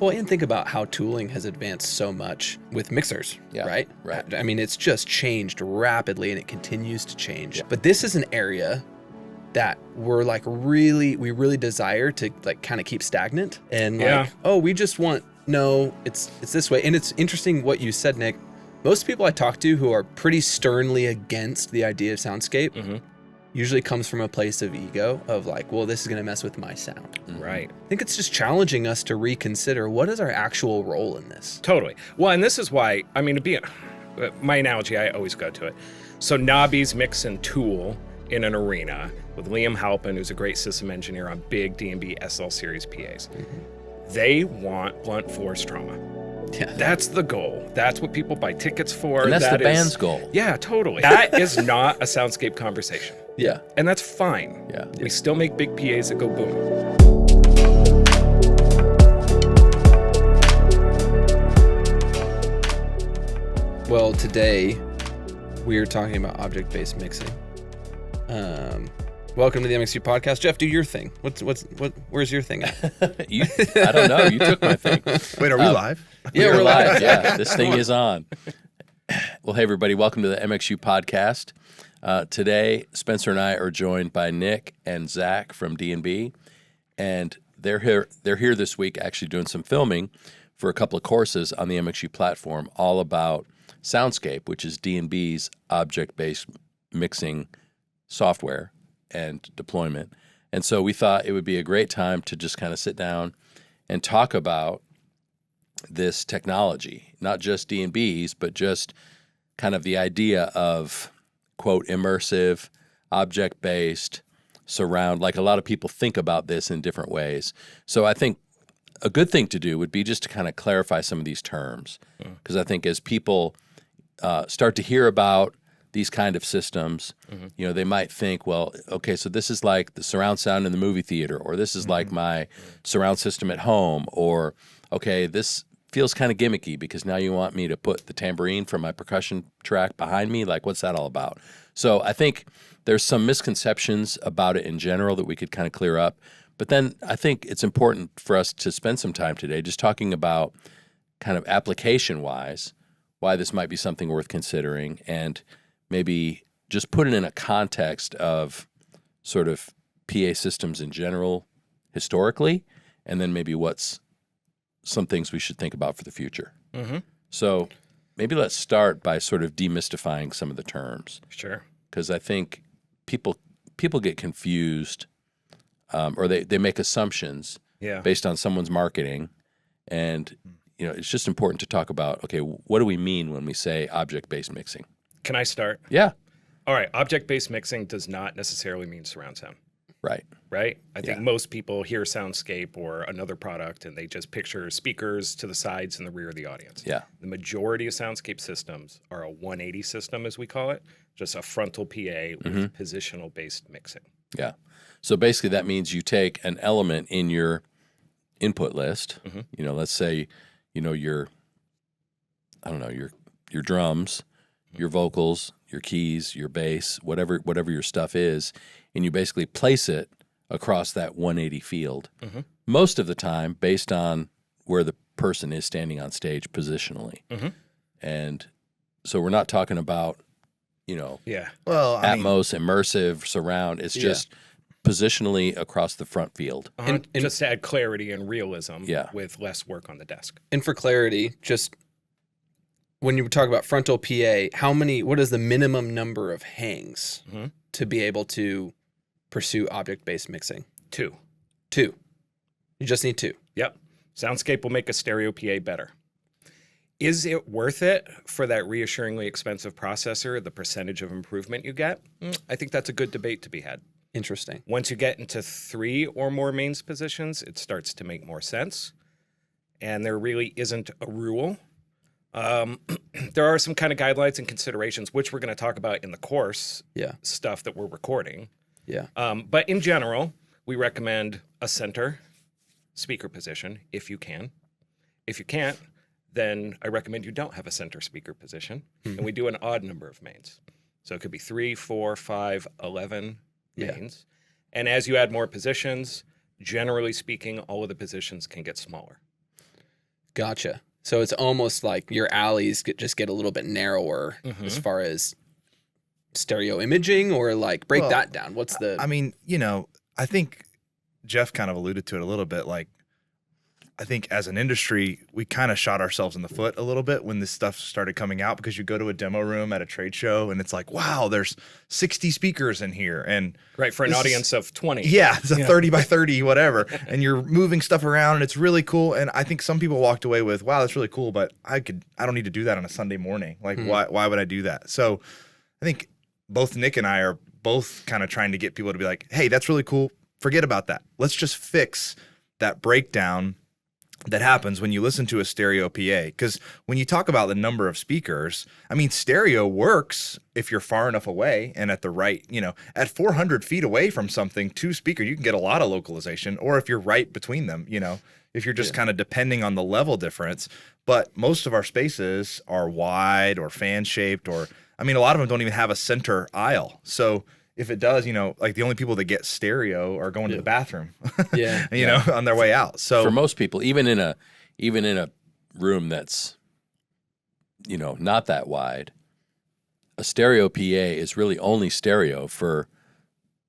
Well, and think about how tooling has advanced so much with mixers, right? Right. I mean, it's just changed rapidly and it continues to change. Yeah. But this is an area that we're like we really desire to like kind of keep stagnant and like, oh, we just want, no, it's this way. And it's interesting what you said, Nick. Most people I talk to who are pretty sternly against the idea of soundscape usually comes from a place of ego of like, well, this is going to mess with my sound. Right. I think it's just challenging us to reconsider what is our actual role in this. Totally. Well, and this is why, I mean, my analogy, I always go to it. So Nobby's mixing tool in an arena with Liam Halpin, who's a great system engineer on big D&B SL series PAs. They want blunt force trauma. Yeah. That's the goal. That's what people buy tickets for. And that's the band's goal. Yeah, totally. That is not a soundscape conversation. Yeah. And that's fine. Yeah. We still make big PAs that go boom. Well, today we are talking about object-based mixing. Welcome to the MxU Podcast. Jeff, do your thing. Where's your thing at? I don't know. You took my thing. Wait, are we live? Yeah, we're live. Yeah, this thing is on. Well, hey, everybody. Welcome to the MxU Podcast. Today, Spencer and I are joined by Nick and Zach from D&B, and they're here this week actually doing some filming for a couple of courses on the MxU platform all about Soundscape, which is D&B's object-based mixing software and deployment. And so we thought it would be a great time to just kind of sit down and talk about this technology, not just D&B's, but just kind of the idea of, quote, immersive, object-based, surround. Like a lot of people think about this in different ways. So I think a good thing to do would be just to kind of clarify some of these terms. Because I think as people start to hear about these kind of systems, you know, they might think, well, okay, so this is like the surround sound in the movie theater, or this is like my surround system at home, or, okay, this feels kind of gimmicky because now you want me to put the tambourine from my percussion track behind me. Like, what's that all about? So I think there's some misconceptions about it in general that we could kind of clear up. But then I think it's important for us to spend some time today just talking about kind of application-wise, why this might be something worth considering, and maybe just put it in a context of sort of PA systems in general historically, and then maybe what's some things we should think about for the future. So maybe let's start by sort of demystifying some of the terms. Sure. Because I think people get confused, or they make assumptions based on someone's marketing, and you know, it's just important to talk about, okay, what do we mean when we say object-based mixing? Can I start? Yeah. All right. Object-based mixing does not necessarily mean surround sound. Right. I think most people hear soundscape or another product and they just picture speakers to the sides and the rear of the audience. Yeah. The majority of soundscape systems are a 180 system, as we call it, just a frontal PA with positional-based mixing. Yeah. So basically that means you take an element in your input list, you know, let's say, you know, your drums, your vocals, your keys, your bass, whatever your stuff is, and you basically place it across that 180 field. Most of the time based on where the person is standing on stage positionally. And so we're not talking about, you know, Atmos, immersive, surround. It's just positionally across the front field. And just to add clarity and realism with less work on the desk. And for clarity, just when you talk about frontal PA, what is the minimum number of hangs to be able to pursue object-based mixing? Two. You just need two. Yep. Soundscape will make a stereo PA better. Is it worth it for that reassuringly expensive processor, the percentage of improvement you get? I think that's a good debate to be had. Interesting. Once you get into 3 or more mains positions, it starts to make more sense. And there really isn't a rule. There are some kind of guidelines and considerations, which we're going to talk about in the course stuff that we're recording. Yeah. But in general, we recommend a center speaker position if you can. If you can't, then I recommend you don't have a center speaker position. And we do an odd number of mains. So it could be 3, 4, 5, 11 mains. And as you add more positions, generally speaking, all of the positions can get smaller. Gotcha. So it's almost like your alleys just get a little bit narrower as far as stereo imaging, or like break that down. What's the... I mean, I think Jeff kind of alluded to it a little bit. Like, I think as an industry, we kind of shot ourselves in the foot a little bit when this stuff started coming out, because you go to a demo room at a trade show and it's like, wow, there's 60 speakers in here. And right, for an audience of 20. Yeah, it's a 30 by 30, whatever. And you're moving stuff around and it's really cool. And I think some people walked away with, wow, that's really cool, but I don't need to do that on a Sunday morning. Like, why would I do that? So I think both Nick and I are both kind of trying to get people to be like, hey, that's really cool. Forget about that. Let's just fix that breakdown that happens when you listen to a stereo PA. Because when you talk about the number of speakers, I mean, stereo works if you're far enough away and at the right, at 400 feet away from something, 2 speakers, you can get a lot of localization. Or if you're right between them, if you're just kind of depending on the level difference. But most of our spaces are wide or fan shaped, or, I mean, a lot of them don't even have a center aisle. So if it does, like the only people that get stereo are going to the bathroom, on their way out. So for most people, even in a room that's, not that wide, a stereo PA is really only stereo for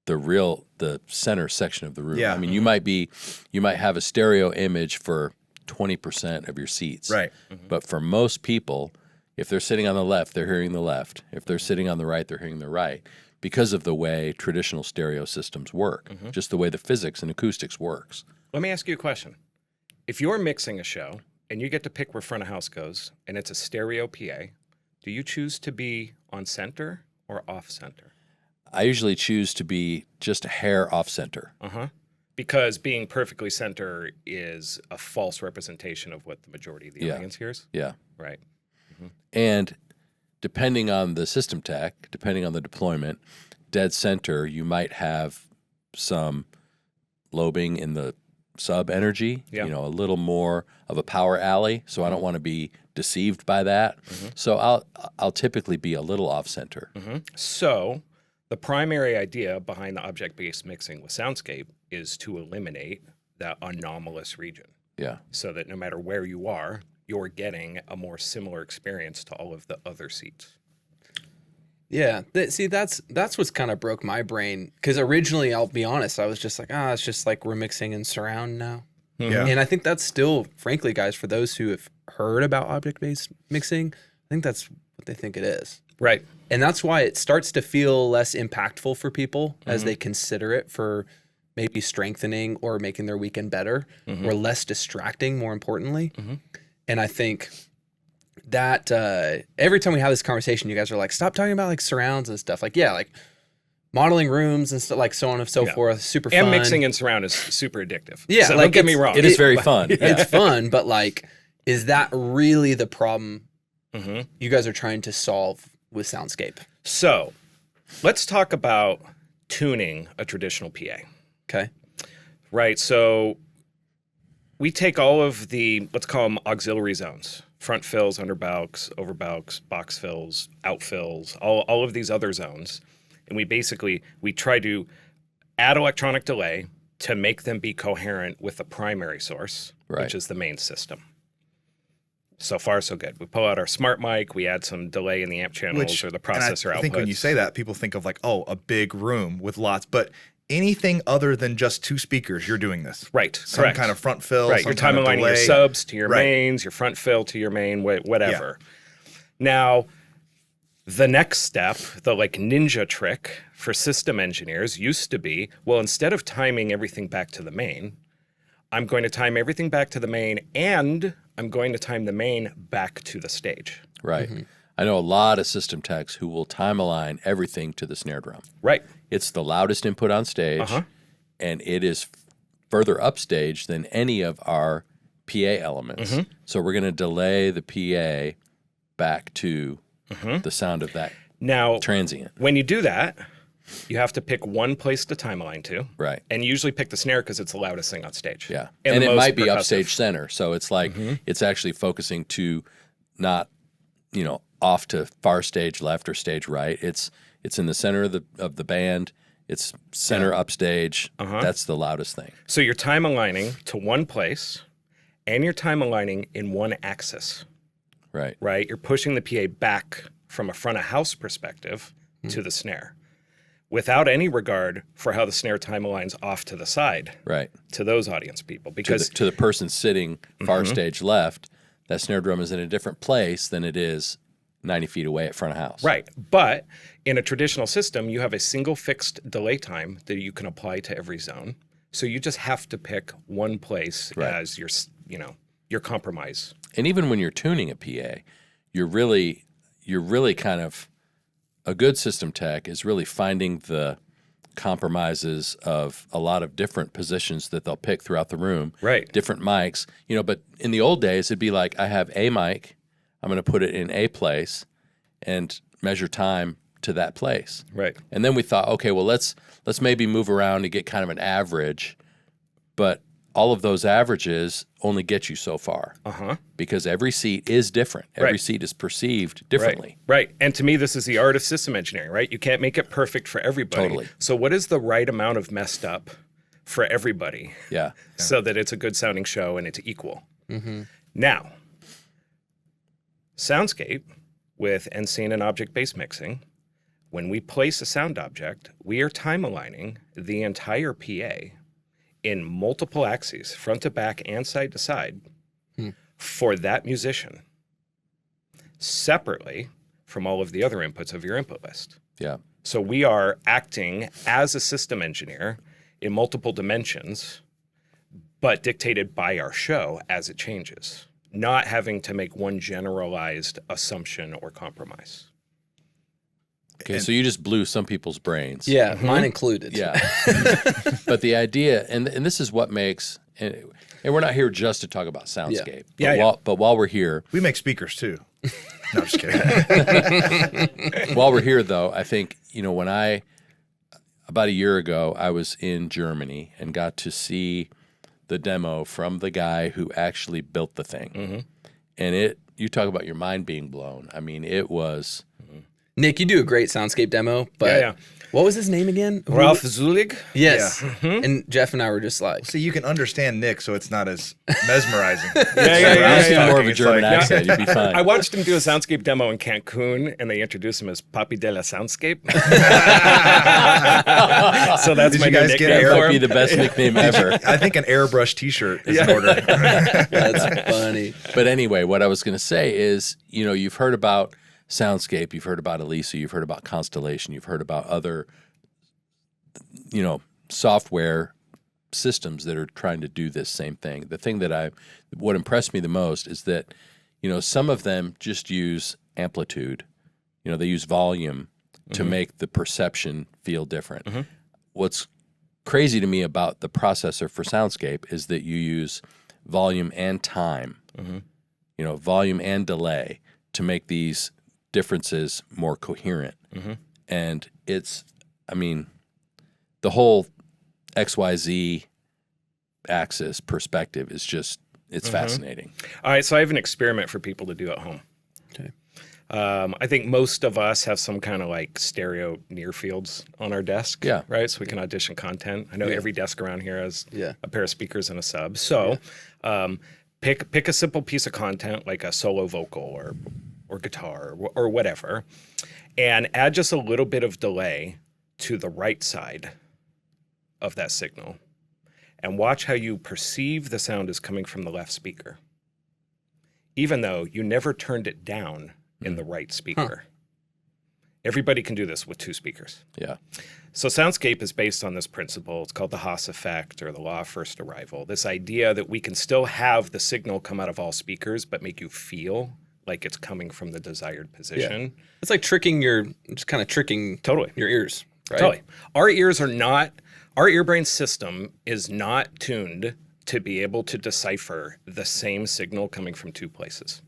the center section of the room. Yeah. I mean, you might have a stereo image for 20% of your seats. Right. But for most people, if they're sitting on the left, they're hearing the left. If they're sitting on the right, they're hearing the right, because of the way traditional stereo systems work, just the way the physics and acoustics works. Let me ask you a question. If you're mixing a show and you get to pick where front of house goes and it's a stereo PA, do you choose to be on center or off center? I usually choose to be just a hair off center. Because being perfectly center is a false representation of what the majority of the audience hears? Yeah. Right. And depending on the system tech, depending on the deployment, dead center, you might have some lobing in the sub energy, a little more of a power alley. So I don't want to be deceived by that. So I'll typically be a little off center. So the primary idea behind the object-based mixing with Soundscape is to eliminate that anomalous region. Yeah. So that no matter where you are, you're getting a more similar experience to all of the other seats. Yeah. See, that's what's kind of broke my brain. Because originally, I'll be honest, I was just like, it's just like we're mixing in surround now. Yeah. And I think that's still, frankly, guys, for those who have heard about object-based mixing, I think that's what they think it is. Right. And that's why it starts to feel less impactful for people as they consider it for maybe strengthening or making their weekend better, or less distracting, more importantly. And I think that every time we have this conversation, you guys are like, stop talking about like surrounds and stuff. Like, like modeling rooms and stuff, like so on and so forth. Super fun. And mixing in surround is super addictive. Yeah. So like, don't get me wrong. It is very fun. It's fun, but like, is that really the problem you guys are trying to solve with Soundscape? So let's talk about tuning a traditional PA. Okay. Right. So we take all of the, let's call them auxiliary zones, front fills, underbouks, overbouks, box fills, outfills, all of these other zones. And we try to add electronic delay to make them be coherent with the primary source, which is the main system. So far, so good. We pull out our smart mic, we add some delay in the amp channels or the processor outputs. I think when you say that, people think of like, a big room with lots, but anything other than just 2 speakers, you're doing this. Time Some kind of front fill. Right. You're time aligning your subs to your Right. mains, your front fill to your main, whatever. Yeah. Now, the next step, the like ninja trick for system engineers used to be, well, instead of timing everything back to the main, I'm going to time everything back to the main, and I'm going to time the main back to the stage. Right. I know a lot of system techs who will time align everything to the snare drum. Right. It's the loudest input on stage, and it is further upstage than any of our PA elements. So we're going to delay the PA back to the sound of that transient. When you do that, you have to pick one place to time align to. Right. And you usually pick the snare because it's the loudest thing on stage. Yeah. And it might be percussive. upstage center. So it's like it's actually focusing to not, off to far stage left or stage right. It's in the center of the band. It's center upstage. That's the loudest thing. So you're time aligning to one place, and you're time aligning in one axis, Right. right? You're pushing the PA back from a front of house perspective to the snare without any regard for how the snare time aligns off to the side Right. to those audience people. To Because the person sitting far stage left, that snare drum is in a different place than it is 90 feet away at front of house. right. But in a traditional system, you have a single fixed delay time that you can apply to every zone. So you just have to pick one place Right. as your, your compromise. And even when you're tuning a PA, you're really kind of, a good system tech is really finding the compromises of a lot of different positions that they'll pick throughout the room. Right. Different mics, but in the old days, it'd be like, I have a mic, I'm going to put it in a place and measure time to that place. Right. And then we thought, okay, well, let's maybe move around to get kind of an average, but all of those averages only get you so far because every seat is different. Every Right. seat is perceived differently. Right. And to me, this is the art of system engineering, right? You can't make it perfect for everybody. Totally. So what is the right amount of messed up for everybody Yeah. so that it's a good sounding show and it's equal? Now, soundscape with end-scene and object-based mixing, when we place a sound object, we are time aligning the entire PA in multiple axes, front to back and side to side, for that musician, separately from all of the other inputs of your input list. Yeah. So we are acting as a system engineer in multiple dimensions, but dictated by our show as it changes, not having to make one generalized assumption or compromise. Okay, so you just blew some people's brains. Yeah, mine included. Yeah. But the idea, and this is what makes, and we're not here just to talk about soundscape. But while we're here. We make speakers too. No, I'm just kidding. While we're here, though, I think, when about a year ago, I was in Germany and got to see the demo from the guy who actually built the thing. And you talk about your mind being blown. I mean, it was... Nick, you do a great soundscape demo, but what was his name again? Ralph Zulig? Yes. And Jeff and I were just like... See, you can understand Nick, so it's not as mesmerizing. Just do more of a German accent, you'd be fine. I watched him do a soundscape demo in Cancun, and they introduced him as Papi de la Soundscape. So that's my new guys get nickname That for might be him. the best nickname ever. I think an airbrush T-shirt is in order. That's funny. But anyway, what I was going to say is, you've heard about Soundscape, you've heard about Elisa, you've heard about Constellation, you've heard about other, software systems that are trying to do this same thing. The thing what impressed me the most is that, some of them just use amplitude. They use volume to make the perception feel different. What's crazy to me about the processor for Soundscape is that you use volume and time, volume and delay to make these differences more coherent. And the whole XYZ axis perspective is just, it's fascinating. All right, so I have an experiment for people to do at home. Okay. I think most of us have some kind of like stereo near fields on our desk, right? So we can audition content. I know every desk around here has a pair of speakers and a sub. So pick a simple piece of content like a solo vocal or guitar or whatever, and add just a little bit of delay to the right side of that signal, and watch how you perceive the sound is coming from the left speaker, even though you never turned it down in the right speaker. Everybody can do this with two speakers. Yeah. So Soundscape is based on this principle. It's called the Haas effect or the law of first arrival. This idea that we can still have the signal come out of all speakers, but make you feel like it's coming from the desired position. It's like tricking your ears. Right? Totally. Our ear brain system is not tuned to be able to decipher the same signal coming from two places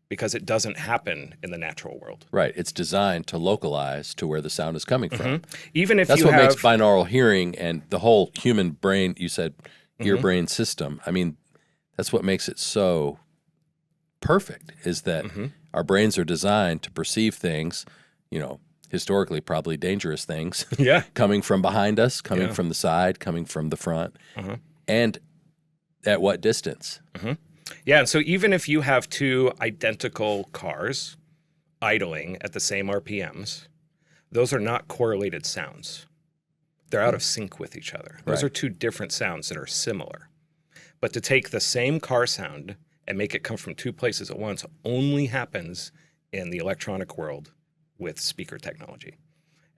because it doesn't happen in the natural world. Right. It's designed to localize to where the sound is coming from. Even if That's you what have... makes binaural hearing and the whole human brain, you said ear-brain system. I mean, that's what makes it so perfect is that our brains are designed to perceive things, historically probably dangerous things coming from behind us, coming from the side, coming from the front, and at what distance. Yeah, and so even if you have two identical cars idling at the same RPMs, those are not correlated sounds. They're out of sync with each other. Those are two different sounds that are similar. But to take the same car sound and make it come from two places at once only happens in the electronic world with speaker technology.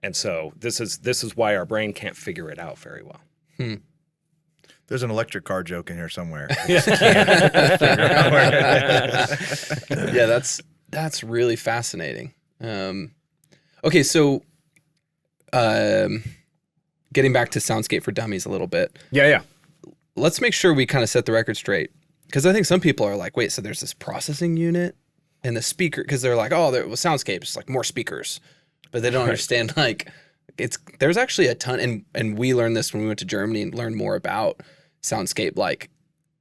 And so this is why our brain can't figure it out very well. There's an electric car joke in here somewhere. Yeah, that's really fascinating. Okay, so getting back to Soundscape for Dummies a little bit. Yeah. Let's make sure we kind of set the record straight, because I think some people are like, wait, so there's this processing unit and the speaker, because they're like, oh, Soundscape is like more speakers, but they don't understand like there's actually a ton, and we learned this when we went to Germany and learned more about Soundscape. Like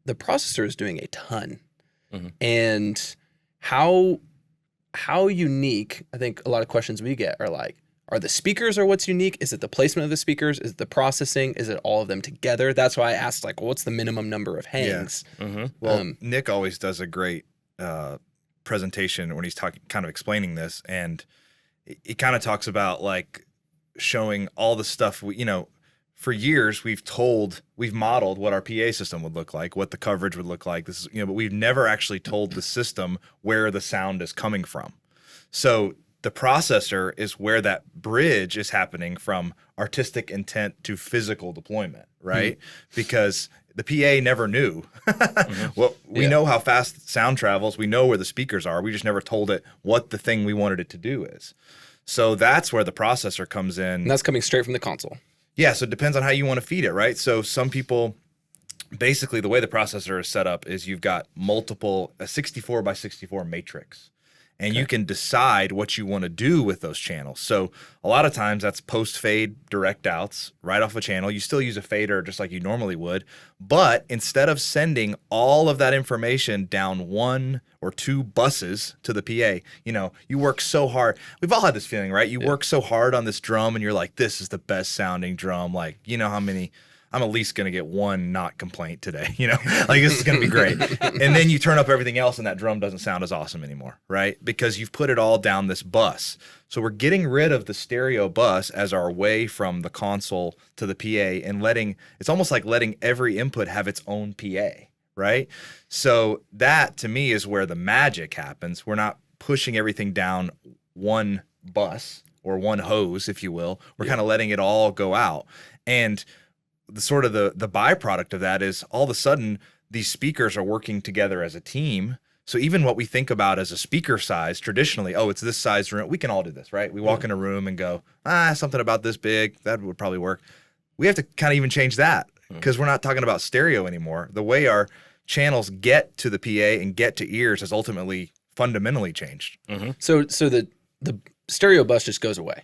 the processor is doing a ton, and how unique. I think a lot of questions we get are like, are the speakers what's unique? Is it the placement of the speakers? Is it the processing? Is it all of them together? That's why I asked, like, what's the minimum number of hangs? Yeah. Well, Nick always does a great presentation when he's kind of explaining this, and he kind of talks about like showing all the stuff for years we've modeled what our PA system would look like, what the coverage would look like. This is, but we've never actually told the system where the sound is coming from. So the processor is where that bridge is happening from artistic intent to physical deployment, right? Because the PA never knew. Well, we know how fast sound travels. We know where the speakers are. We just never told it what the thing we wanted it to do is. So that's where the processor comes in. And that's coming straight from the console. Yeah, so it depends on how you want to feed it, right? So some people, basically the way the processor is set up is you've got a 64 by 64 matrix. And you can decide what you want to do with those channels. So a lot of times that's post-fade direct outs right off a channel. You still use a fader just like you normally would. But instead of sending all of that information down one or two buses to the PA, you work so hard. We've all had this feeling, right? You work so hard on this drum and you're like, this is the best sounding drum. Like, how many... I'm at least going to get one not complaint today, like this is going to be great. And then you turn up everything else and that drum doesn't sound as awesome anymore, right? Because you've put it all down this bus. So we're getting rid of the stereo bus as our way from the console to the PA and it's almost like letting every input have its own PA, right? So that to me is where the magic happens. We're not pushing everything down one bus or one hose, if you will. We're kind of letting it all go out. And the sort of the byproduct of that is all of a sudden these speakers are working together as a team. So even what we think about as a speaker size traditionally, it's this size room. We can all do this, right? We walk in a room and go, something about this big, that would probably work. We have to kind of even change that because we're not talking about stereo anymore. The way our channels get to the PA and get to ears has ultimately fundamentally changed. So the stereo bus just goes away.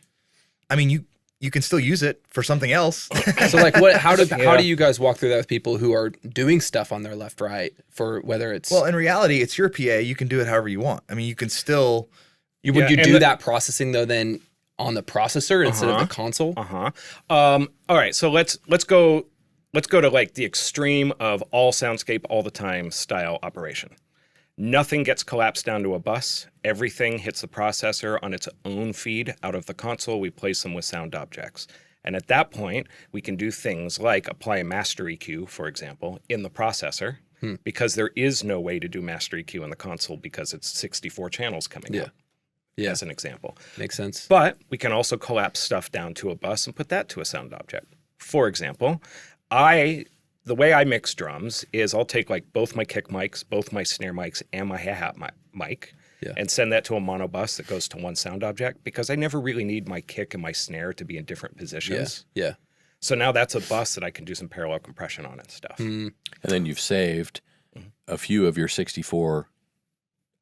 I mean, you can still use it for something else. So like how do you guys walk through that with people who are doing stuff on their left, right, for whether it's... Well, in reality, it's your PA. You can do it however you want. I mean, you can still... Would you do that processing though then on the processor instead of the console? All right, so let's go to like the extreme of all Soundscape all the time style operation. Nothing gets collapsed down to a bus. Everything hits the processor on its own feed out of the console. We place them with sound objects. And at that point, we can do things like apply a master EQ, for example, in the processor, because there is no way to do master EQ in the console because it's 64 channels coming out, as an example. Makes sense. But we can also collapse stuff down to a bus and put that to a sound object. For example, the way I mix drums is I'll take like both my kick mics, both my snare mics, and my hi-hat mic, and send that to a mono bus that goes to one sound object because I never really need my kick and my snare to be in different positions. Yeah. So now that's a bus that I can do some parallel compression on and stuff. And then you've saved a few of your 64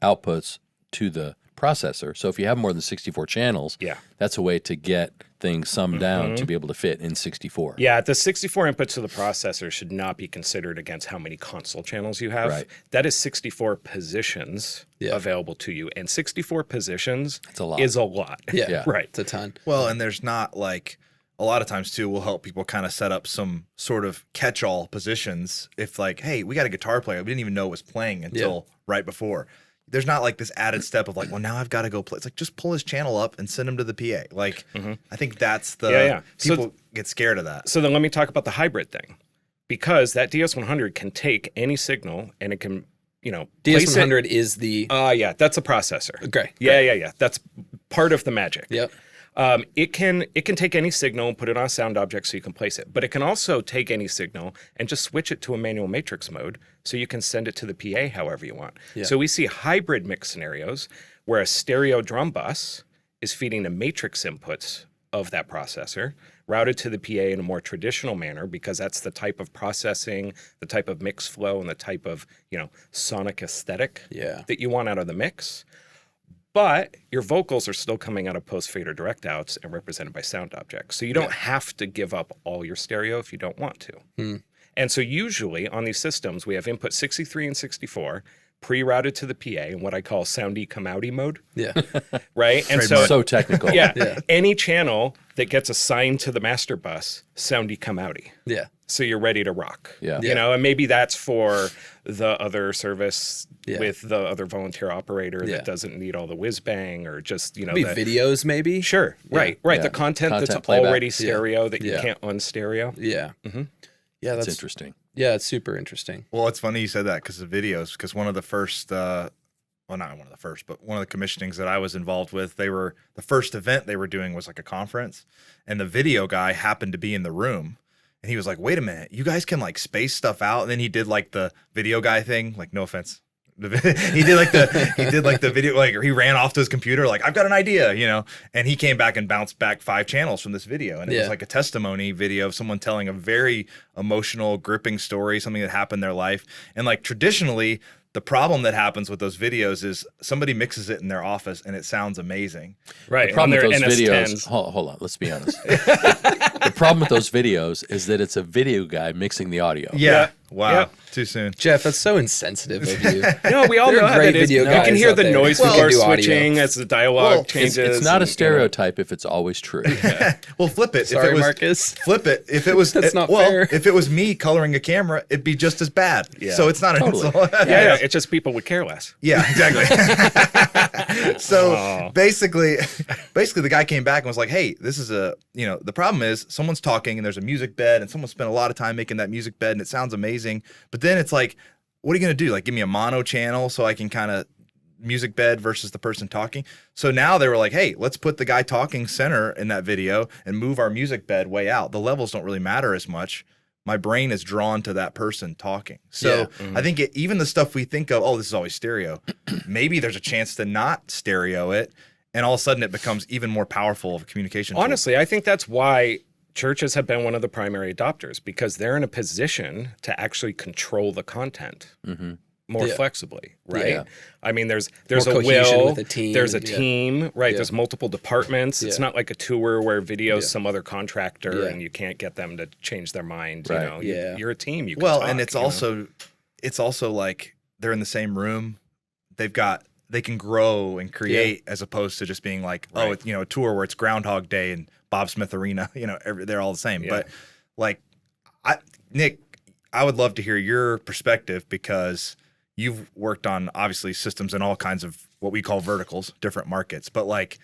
outputs to the processor. So if you have more than 64 channels, that's a way to get things summed down to be able to fit in 64. Yeah, the 64 inputs to the processor should not be considered against how many console channels you have. Right. That is 64 positions available to you. And 64 positions is a lot. Yeah. Right. It's a ton. Well, and there's not like a lot of times too, we'll help people kind of set up some sort of catch-all positions. If like, hey, we got a guitar player, we didn't even know it was playing until right before. There's not like this added step of like, well, now I've got to go play. It's like, just pull his channel up and send him to the PA. Like, I think that's the people get scared of that. So then let me talk about the hybrid thing, because that DS100 can take any signal and it can, DS100 is the that's a processor. Okay. Yeah. That's part of the magic. Yep. It can take any signal and put it on a sound object so you can place it. But it can also take any signal and just switch it to a manual matrix mode so you can send it to the PA however you want. Yeah. So we see hybrid mix scenarios where a stereo drum bus is feeding the matrix inputs of that processor, routed to the PA in a more traditional manner, because that's the type of processing, the type of mix flow, and the type of, sonic aesthetic that you want out of the mix. But your vocals are still coming out of post-fade or direct outs and represented by sound objects. So you don't have to give up all your stereo if you don't want to. And so usually on these systems, we have input 63 and 64 pre-routed to the PA in what I call soundy come outy mode. Yeah. Right? And so technical. Yeah. Any channel that gets assigned to the master bus, soundy come outy. Yeah. So you're ready to rock. Yeah. And maybe that's for the other service with the other volunteer operator that doesn't need all the whiz bang, or just, videos maybe. Sure. Right. Yeah. The content that's playback. already stereo that you can't unstereo. Yeah. Yeah. That's interesting. Yeah, it's super interesting. Well, it's funny you said that because of videos, because one of the first, not one of the first, but one of the commissionings that I was involved with, the first event they were doing was like a conference, and the video guy happened to be in the room, and he was like, wait a minute, you guys can like space stuff out. And then he did like the video guy thing, like, no offense. He did like the video, like he ran off to his computer, like, I've got an idea, and he came back and bounced back 5 channels from this video. And it was like a testimony video of someone telling a very emotional, gripping story, something that happened in their life. And like traditionally, the problem that happens with those videos is somebody mixes it in their office and it sounds amazing. Right. The problem with those videos, hold on, let's be honest. The problem with those videos is that it's a video guy mixing the audio. Yeah. Wow. Too soon. Jeff, that's so insensitive of you. No, we all know how that is. You can hear the noise floor switching as the dialogue changes. It's not a stereotype if it's always true. Well, flip it. Sorry, Marcus. Flip it. If it was that's not fair. If it was me coloring a camera, it'd be just as bad. Yeah. So it's not an insult. Yeah. It's just people would care less. Yeah, exactly. So basically the guy came back and was like, hey, this is the problem is someone's talking and there's a music bed and someone spent a lot of time making that music bed and it sounds amazing. But then it's like, what are you going to do? Like, give me a mono channel so I can kind of music bed versus the person talking. So now they were like, hey, let's put the guy talking center in that video and move our music bed way out. The levels don't really matter as much. My brain is drawn to that person talking. So I think even the stuff we think of, oh, this is always stereo, maybe there's a chance to not stereo it, and all of a sudden it becomes even more powerful of a communication tool. Honestly, I think that's why churches have been one of the primary adopters, because they're in a position to actually control the content more flexibly, right? Yeah. I mean, there's a will, with a team, there's a team, right? There's multiple departments. It's not like a tour where video's some other contractor and you can't get them to change their mind. Right. You're a team. You can well, talk, and it's also like they're in the same room. They can grow and create as opposed to just being like, a tour where it's Groundhog Day and Bob Smith Arena, they're all the same. But like, Nick, I would love to hear your perspective, because you've worked on obviously systems in all kinds of what we call verticals, different markets, but like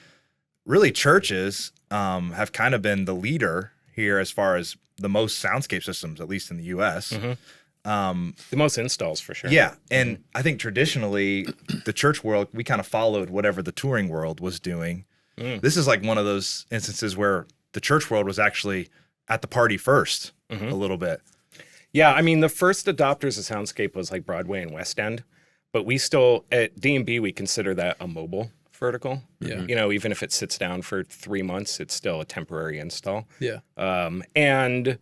really churches have kind of been the leader here as far as the most soundscape systems, at least in the US. The most installs for sure. Yeah. And I think traditionally the church world, we kind of followed whatever the touring world was doing. This is like one of those instances where the church world was actually at the party first a little bit. Yeah, I mean, the first adopters of soundscape was like Broadway and West End, but we still, at D&B, we consider that a mobile vertical. Yeah. Even if it sits down for 3 months, it's still a temporary install. Yeah. And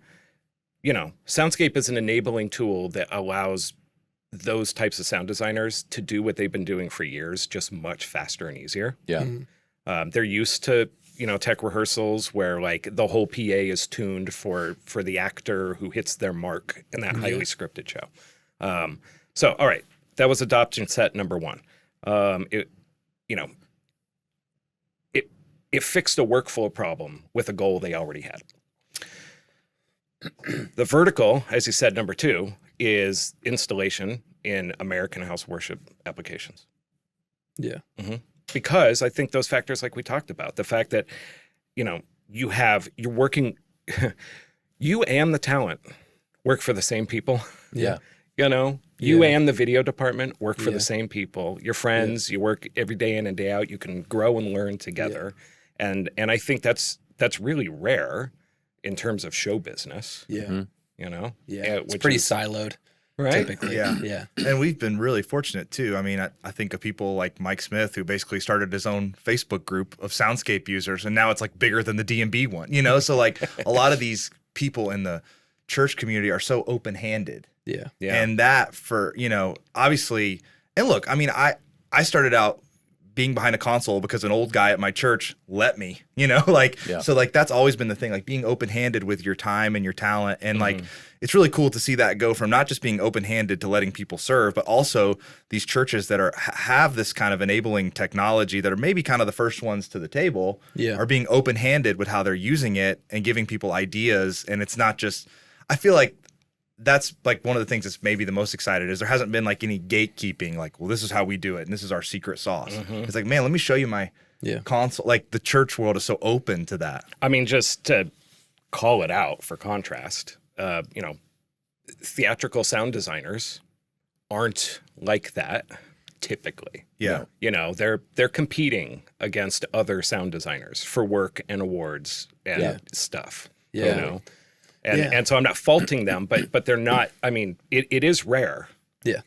soundscape is an enabling tool that allows those types of sound designers to do what they've been doing for years, just much faster and easier. Yeah. They're used to, tech rehearsals where like the whole PA is tuned for the actor who hits their mark in that highly scripted show. So, all right, that was adoption set number 1. It fixed a workflow problem with a goal they already had. The vertical, as you said, number 2, is installation in American house worship applications. Yeah. Because I think those factors, like we talked about, the fact that, you're working, you and the talent work for the same people. Yeah. You and the video department work for the same people. Your friends, you work every day in and day out. You can grow and learn together. And I think that's really rare in terms of show business. Yeah. Yeah, it's pretty siloed. Right? Typically. Yeah. And we've been really fortunate too. I mean, I think of people like Mike Smith, who basically started his own Facebook group of soundscape users, and now it's like bigger than the D&B one, So like a lot of these people in the church community are so open-handed. Yeah. And that for, obviously, and look, I mean, I started out being behind a console because an old guy at my church let me, so like that's always been the thing, like being open-handed with your time and your talent. And like, it's really cool to see that go from not just being open-handed to letting people serve, but also these churches that have this kind of enabling technology that are maybe kind of the first ones to the table are being open-handed with how they're using it and giving people ideas. And it's not just, I feel like that's like one of the things that's maybe the most excited is there hasn't been like any gatekeeping, like, well, this is how we do it and this is our secret sauce. It's like, man, let me show you my console. Like the church world is so open to that. I mean, just to call it out for contrast, theatrical sound designers aren't like that typically. Yeah. They're competing against other sound designers for work and awards and stuff. And so I'm not faulting them, but they're not. I mean, it is rare.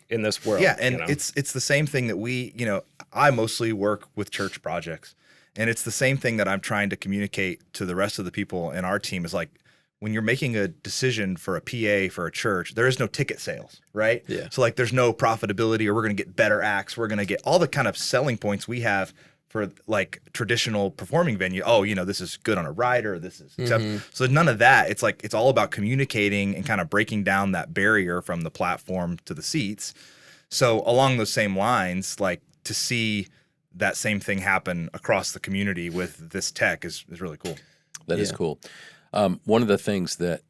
In this world. Yeah, and it's the same thing that we, I mostly work with church projects, and it's the same thing that I'm trying to communicate to the rest of the people in our team is like, when you're making a decision for a PA for a church, there is no ticket sales, right? Yeah. So like there's no profitability, or we're going to get better acts. We're going to get all the kind of selling points we have for like traditional performing venue. Oh, this is good on a rider. This is so none of that. It's like it's all about communicating and kind of breaking down that barrier from the platform to the seats. So along those same lines, like to see that same thing happen across the community with this tech is really cool. That is cool. One of the things that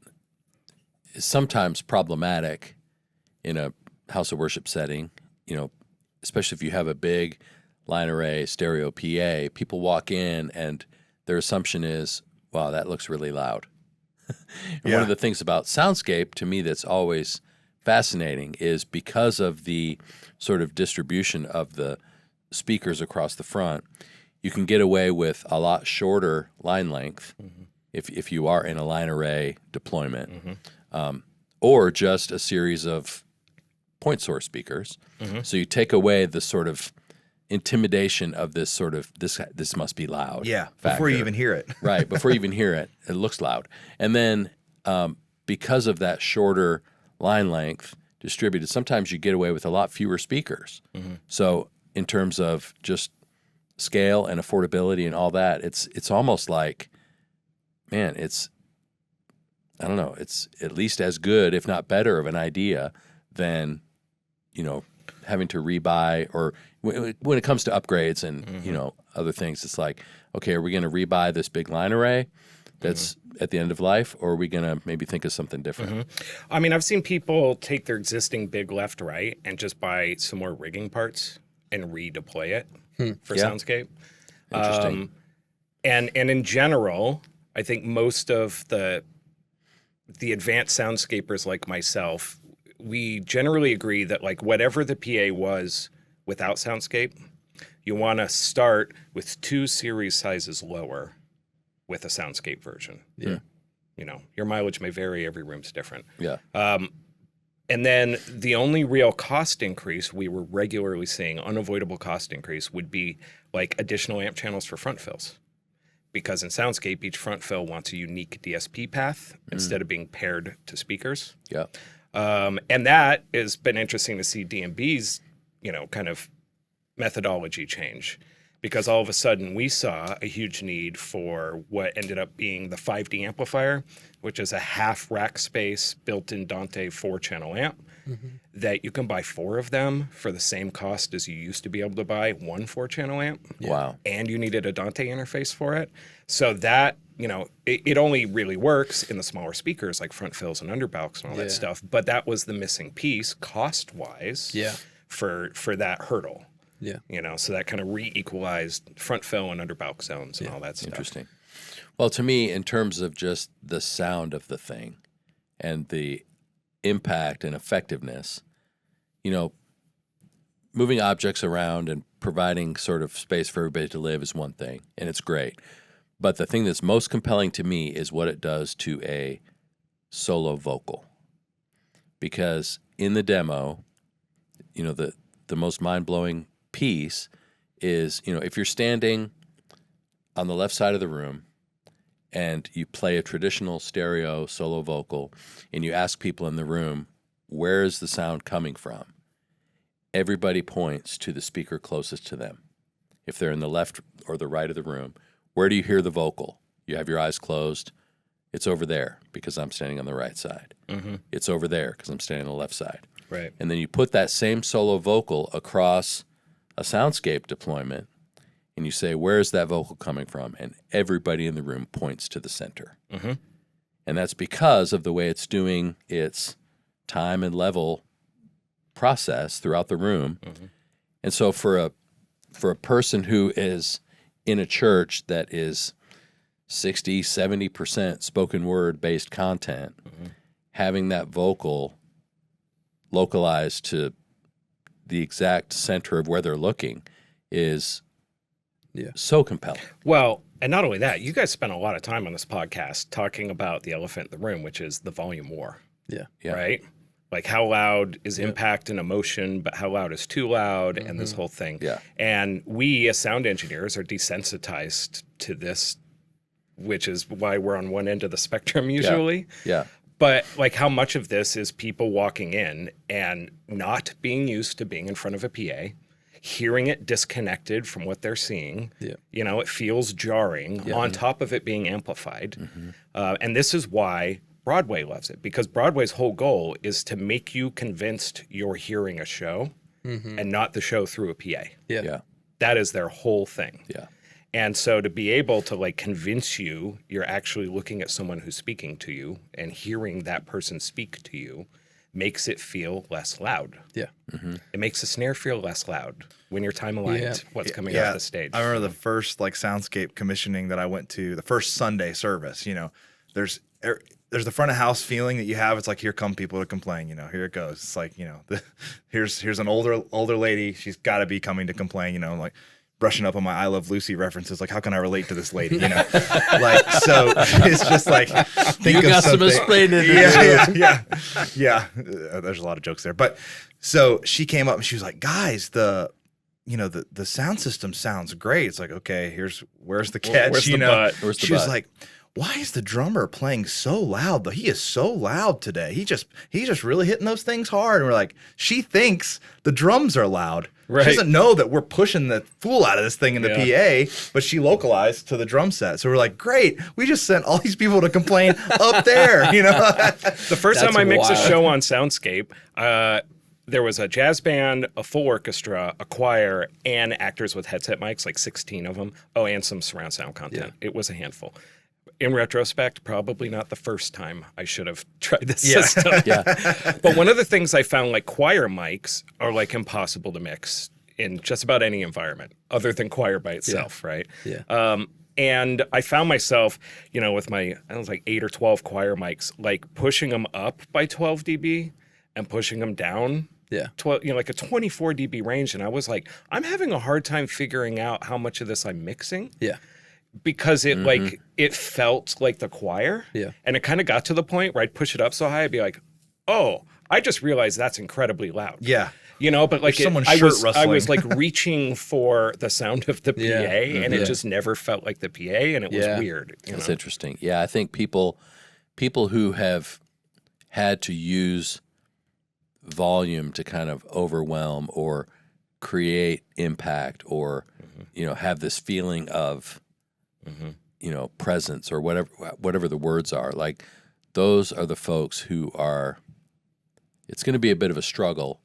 is sometimes problematic in a house of worship setting, especially if you have a big line array stereo PA, people walk in and their assumption is, wow, that looks really loud. And one of the things about soundscape to me that's always fascinating is because of the sort of distribution of the speakers across the front, you can get away with a lot shorter line length if you are in a line array deployment, or just a series of point source speakers. So you take away the sort of intimidation of this sort of this must be loud. Yeah, factor. before you even hear it. Right, before you even hear it, it looks loud. And then because of that shorter line length distributed, sometimes you get away with a lot fewer speakers. So in terms of just scale and affordability and all that, it's almost like, man, it's at least as good, if not better, of an idea than, having to rebuy, or when it comes to upgrades and, other things, it's like, okay, are we going to rebuy this big line array that's at the end of life, or are we going to maybe think of something different? I mean, I've seen people take their existing big left-right and just buy some more rigging parts and redeploy it for soundscape. Interesting. And in general, I think most of the advanced soundscapers like myself, we generally agree that like whatever the PA was without soundscape, you want to start with 2 series sizes lower with a soundscape version. Yeah. Your mileage may vary. Every room's different. Yeah. And then the only real cost increase we were regularly seeing, unavoidable cost increase, would be like additional amp channels for front fills. Because in soundscape, each front fill wants a unique DSP path instead of being paired to speakers. Yeah. And that has been interesting to see D&B's, kind of methodology change, because all of a sudden we saw a huge need for what ended up being the 5D amplifier, which is a half rack space built-in Dante 4-channel amp that you can buy 4 of them for the same cost as you used to be able to buy one 4-channel amp. Wow. And you needed a Dante interface for it. So that it only really works in the smaller speakers like front fills and underbouks and all that stuff. But that was the missing piece cost-wise for that hurdle. Yeah. So that kind of re-equalized front fill and underbouk zones and all that stuff. Interesting. Well, to me, in terms of just the sound of the thing and the impact and effectiveness, moving objects around and providing sort of space for everybody to live is one thing, and it's great. But the thing that's most compelling to me is what it does to a solo vocal. Because in the demo, the most mind-blowing piece is, if you're standing on the left side of the room and you play a traditional stereo solo vocal and you ask people in the room, where is the sound coming from? Everybody points to the speaker closest to them. If they're in the left or the right of the room, where do you hear the vocal? You have your eyes closed. It's over there because I'm standing on the right side. Mm-hmm. It's over there because I'm standing on the left side. Right. And then you put that same solo vocal across a soundscape deployment and you say, where is that vocal coming from? And everybody in the room points to the center. Mm-hmm. And that's because of the way it's doing its time and level process throughout the room. Mm-hmm. And so for a person who is in a church that is 60, 70% spoken word based content, having that vocal localized to the exact center of where they're looking is so compelling. Well, and not only that, you guys spent a lot of time on this podcast talking about the elephant in the room, which is the volume war. Yeah. Right? Like how loud is impact and emotion, but how loud is too loud, and this whole thing. Yeah. And we as sound engineers are desensitized to this, which is why we're on one end of the spectrum usually. Yeah. But like how much of this is people walking in and not being used to being in front of a PA, hearing it disconnected from what they're seeing. Yeah. It feels jarring on top of it being amplified. And this is why Broadway loves it, because Broadway's whole goal is to make you convinced you're hearing a show and not the show through a PA. Yeah. That is their whole thing. Yeah. And so to be able to like convince you you're actually looking at someone who's speaking to you and hearing that person speak to you makes it feel less loud. Yeah. It makes the snare feel less loud when you're time aligned what's coming off the stage. I remember the first soundscape commissioning that I went to, the first Sunday service, there's the front of house feeling that you have. It's like, here come people to complain, here it goes. It's like, here's an older lady. She's got to be coming to complain, like brushing up on my I Love Lucy references. Like, how can I relate to this lady? Like, so it's just like, think you of got something. some explaining to do. Yeah. There's a lot of jokes there. But so she came up and she was like, guys, the sound system sounds great. It's like, okay, where's the catch? Where's the butt? Where's the she was butt? like, why is the drummer playing so loud though? He is so loud today. He's just really hitting those things hard. And we're like, she thinks the drums are loud. Right. She doesn't know that we're pushing the fool out of this thing in the PA, but she localized to the drum set. So we're like, great, we just sent all these people to complain up there, The first time I mixed a wild. show on Soundscape, there was a jazz band, a full orchestra, a choir, and actors with headset mics, like 16 of them. Oh, and some surround sound content. It was a handful. In retrospect, probably not the first time I should have tried this system. But one of the things I found, like choir mics are like impossible to mix in just about any environment other than choir by itself, right? Yeah. And I found myself, with my, I was like 8 or 12 choir mics, like pushing them up by 12 dB and pushing them down. 12, like a 24 dB range. And I was like, I'm having a hard time figuring out how much of this I'm mixing. Yeah. Because it it felt like the choir. Yeah. And it kind of got to the point where I'd push it up so high, I'd be like, oh, I just realized that's incredibly loud. Yeah. But like someone's I shirt was rustling. like reaching for the sound of the PA and it just never felt like the PA and it was weird. That's interesting. Yeah, I think people who have had to use volume to kind of overwhelm or create impact or have this feeling of presence or whatever the words are, like those are the folks who are, it's going to be a bit of a struggle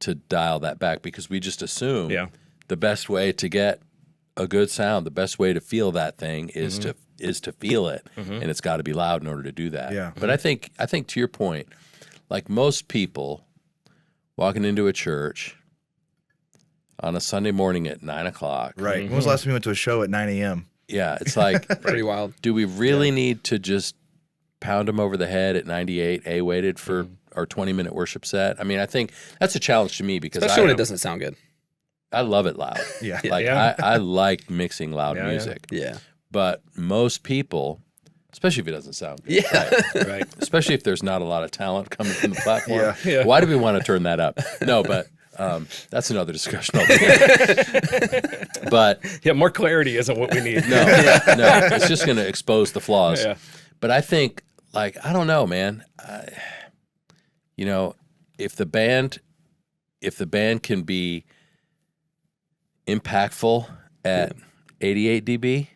to dial that back because we just assume the best way to get a good sound, the best way to feel that thing is to is to feel it, and it's got to be loud in order to do that. Yeah. But I think to your point, like most people walking into a church on a Sunday morning at 9:00. Right. When was the last time you went to a show at 9 a.m.? Yeah, it's like Pretty wild. do we really need to just pound them over the head at 98 A-weighted for our 20-minute worship set? I mean, I think that's a challenge to me because Especially when it doesn't sound good. I love it loud. Yeah. Like Yeah. I like mixing loud music. Yeah. But most people, especially if it doesn't sound good, Yeah. Right. especially if there's not a lot of talent coming from the platform, Yeah. Yeah. why do we want to turn that up? No, but that's another discussion altogether. But Yeah, more clarity isn't what we need. no, it's just going to expose the flaws. Yeah. But I think, like, I don't know, man. You know, if the band can be impactful at 88 dB,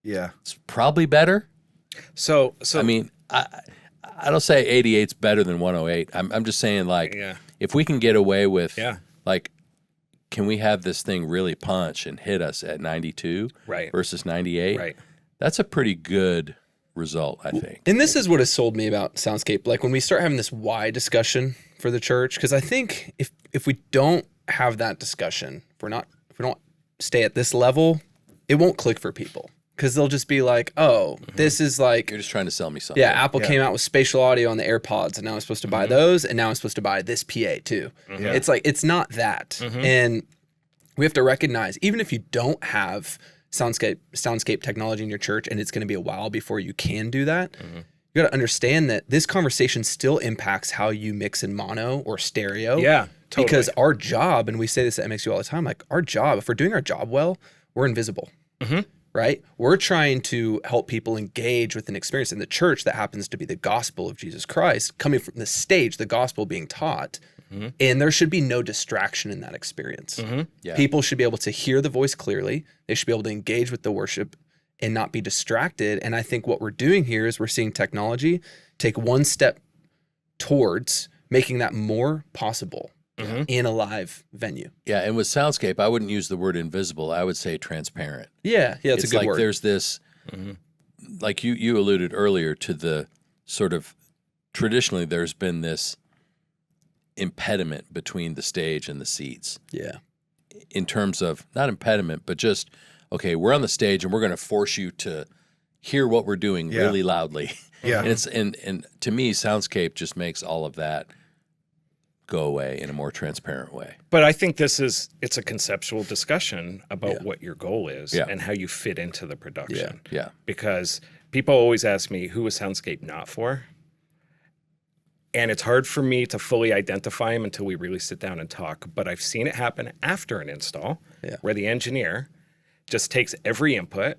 Yeah. it's probably better. So I mean, I don't say 88's better than 108. I'm just saying, like, Yeah. if we can get away with, Yeah. like, can we have this thing really punch and hit us at 92 Right. versus 98? Right. That's a pretty good result, I think. And this is what has sold me about Soundscape. Like when we start having this why discussion for the church, because I think if we don't have that discussion, if we don't stay at this level, it won't click for people. Because they'll just be like, oh, this is like, You're just trying to sell me something. yeah, Apple came out with spatial audio on the AirPods, and now I'm supposed to buy those, and now I'm supposed to buy this PA too. Yeah. It's like, it's not that. And we have to recognize, even if you don't have soundscape technology in your church, and it's going to be a while before you can do that, you got to understand that this conversation still impacts how you mix in mono or stereo. Yeah, totally. Because our job, and we say this at MxU all the time, like our job, if we're doing our job well, we're invisible. Right? We're trying to help people engage with an experience in the church that happens to be the gospel of Jesus Christ coming from the stage, the gospel being taught. And there should be no distraction in that experience. Yeah. People should be able to hear the voice clearly. They should be able to engage with the worship and not be distracted. And I think what we're doing here is we're seeing technology take one step towards making that more possible in a live venue. Yeah, and with Soundscape, I wouldn't use the word invisible. I would say transparent. Yeah, it's a good like word. There's this, like you alluded earlier to the sort of, traditionally there's been this impediment between the stage and the seats Yeah. in terms of, not impediment, but just, okay, we're on the stage and we're going to force you to hear what we're doing Yeah. really loudly. Yeah. And it's and to me, Soundscape just makes all of that go away in a more transparent way. But I think it's a conceptual discussion about what your goal is Yeah. and how you fit into the production. Yeah. Because people always ask me, who is Soundscape not for? And it's hard for me to fully identify them until we really sit down and talk. But I've seen it happen after an install where the engineer just takes every input.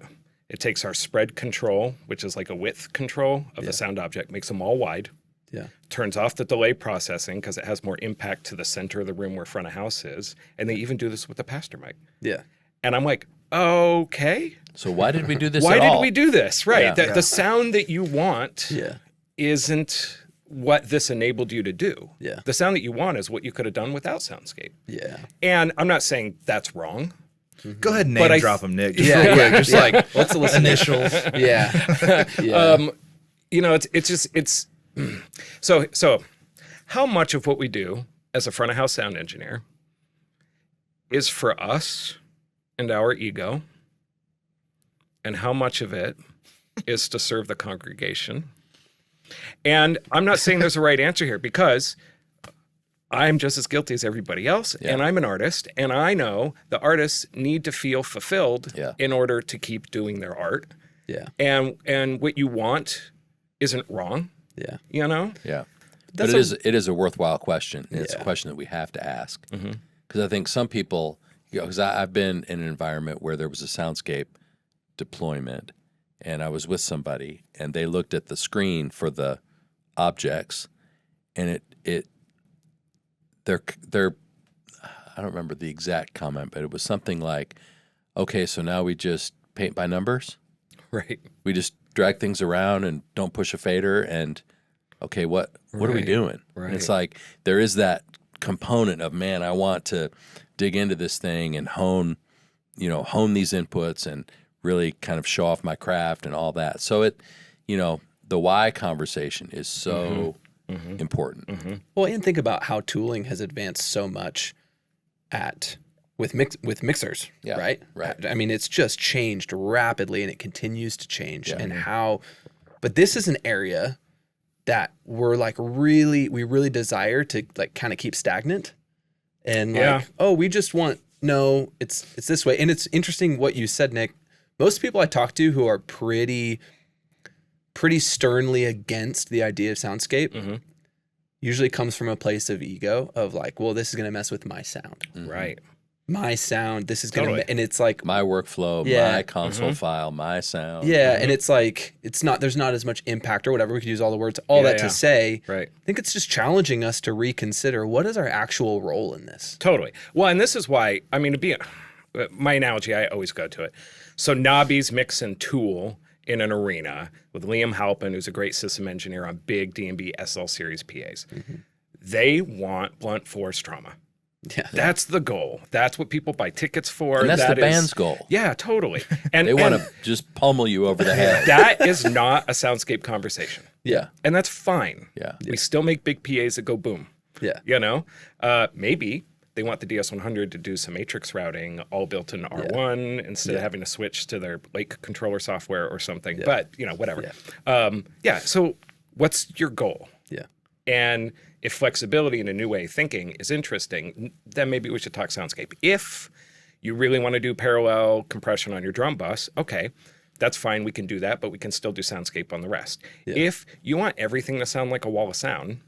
It takes our spread control, which is like a width control of the sound object, makes them all wide. Yeah. Turns off the delay processing because it has more impact to the center of the room where front of house is. And they even do this with the pastor mic. Yeah. And I'm like, okay. So why did we do this Why at did all? we do this? Right. Yeah. The sound that you want Yeah. isn't what this enabled you to do. Yeah. The sound that you want is what you could have done without Soundscape. Yeah. And I'm not saying that's wrong. Go ahead and But name I- drop them, Nick. Just Yeah, real quick. yeah, Just yeah. like What's the listen? initials. Yeah. Yeah. You know, it's so how much of what we do as a front of house sound engineer is for us and our ego, and how much of it is to serve the congregation? And I'm not saying there's a right answer here, because I'm just as guilty as everybody else, and I'm an artist, and I know the artists need to feel fulfilled in order to keep doing their art. Yeah. And what you want isn't wrong, Yeah. you know? Yeah. That's But it is a worthwhile question. And it's a Yeah. question that we have to ask. Because I think some people, because I've been in an environment where there was a Soundscape deployment, and I was with somebody, and they looked at the screen for the objects, and they're I don't remember the exact comment, but it was something like, okay, so now we just paint by numbers? Right. We just drag things around and don't push a fader, and okay, what are we Right, doing? right. And it's like there is that component of, man, I want to dig into this thing and hone these inputs and really kind of show off my craft and all that. So the why conversation is so important. Well, and think about how tooling has advanced so much with mixers, right? Right. I mean, it's just changed rapidly, and it continues to change. But this is an area that we really desire to like kind of keep stagnant, and we just want it's this way. And it's interesting what you said, Nick. Most people I talk to who are pretty sternly against the idea of soundscape usually comes from a place of ego of like, well, this is going to mess with my sound. Right. My sound, this is going to, and it's like my workflow, my console file, my sound. Yeah. And it's like, there's not as much impact or whatever. We could use all the words, to say, right. I think it's just challenging us to reconsider what is our actual role in this. Totally. Well, and this is why, I mean, my analogy, I always go to it. So Nobby's mix and tool in an arena with Liam Halpin, who's a great system engineer on big D&B SL series PAs. They want blunt force trauma. Yeah. That's the goal. That's what people buy tickets for. And that's the band's goal. Yeah, totally. And they want to just pummel you over the head. That is not a soundscape conversation. Yeah. And that's fine. Yeah. We still make big PAs that go boom. Yeah. You know? Maybe they want the DS100 to do some matrix routing all built in R1 instead of having to switch to their Lake controller software or something. Yeah. But, whatever. Yeah. So what's your goal? Yeah. And if flexibility and a new way of thinking is interesting, then maybe we should talk soundscape. If you really want to do parallel compression on your drum bus, okay, that's fine. We can do that, but we can still do soundscape on the rest. Yeah. If you want everything to sound like a wall of sound,